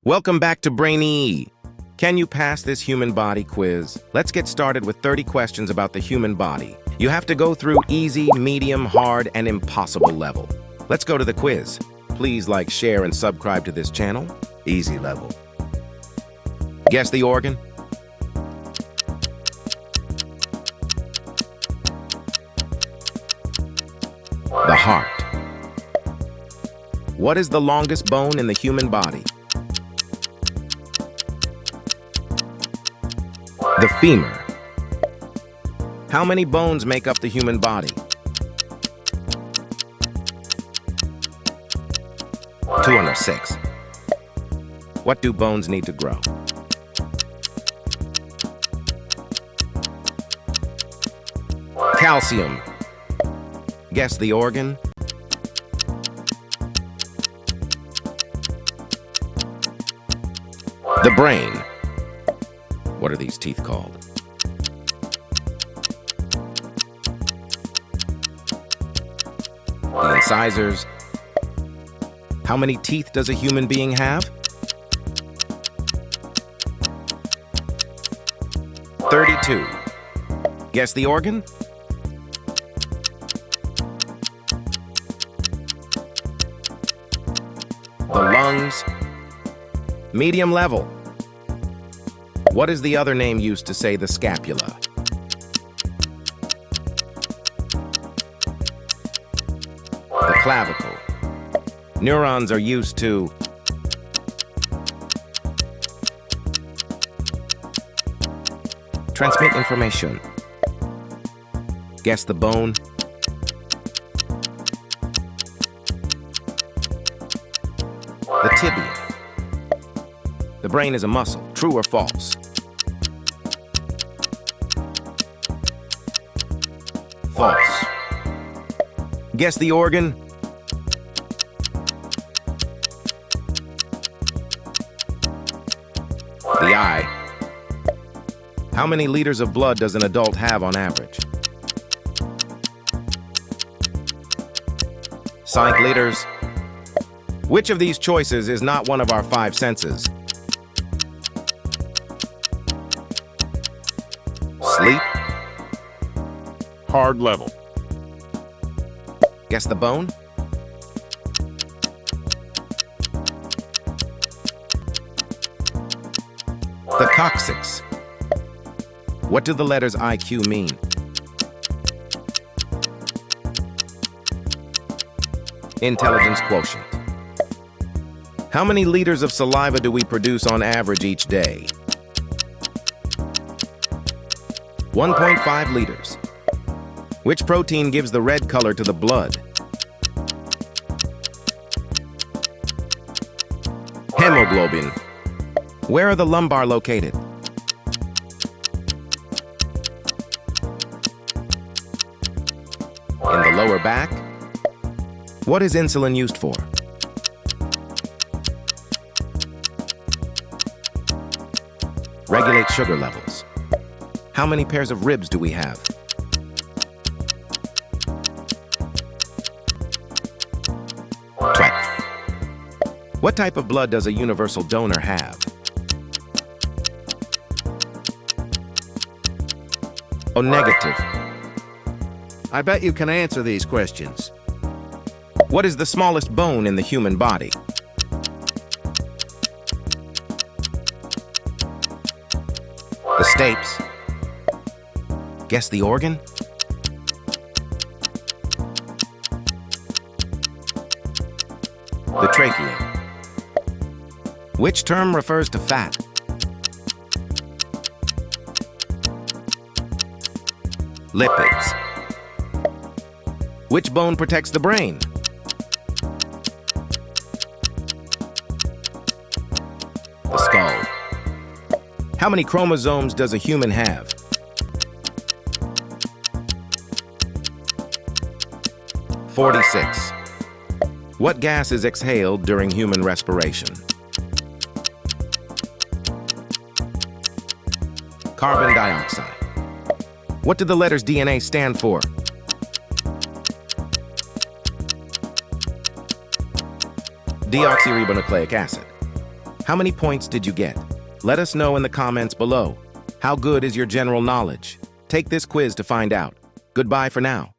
Welcome back to Braineeee. Can you pass this human body quiz? Let's get started with 30 questions about the human body. You have to go through easy, medium, hard, and impossible level. Let's go to the quiz. Please like, share, and subscribe to this channel. Easy level. Guess the organ? The heart. What is the longest bone in the human body? The femur. How many bones make up the human body? 206. What do bones need to grow? Calcium. Guess the organ? The brain. What are these teeth called? The incisors. How many teeth does a human being have? 32. Guess the organ? The lungs. Medium level. What is the other name used to say the scapula? The clavicle. Neurons are used to transmit information. Guess the bone? The tibia. The brain is a muscle. True or false? False. Guess the organ? The eye. How many liters of blood does an adult have on average? 5 liters. Which of these choices is not one of our 5 senses? Sleep. Hard level. Guess the bone? The coccyx. What do the letters IQ mean? Intelligence quotient. How many liters of saliva do we produce on average each day? 1.5 liters. Which protein gives the red color to the blood? Hemoglobin. Where are the lumbar located? In the lower back? What is insulin used for? Regulate sugar levels. How many pairs of ribs do we have? 12. What type of blood does a universal donor have? O negative. I bet you can answer these questions. What is the smallest bone in the human body? The stapes. Guess the organ? The trachea. Which term refers to fat? Lipids. Which bone protects the brain? The skull. How many chromosomes does a human have? 46. What gas is exhaled during human respiration? Carbon dioxide. What do the letters DNA stand for? Deoxyribonucleic acid. How many points did you get? Let us know in the comments below. How good is your general knowledge? Take this quiz to find out. Goodbye for now.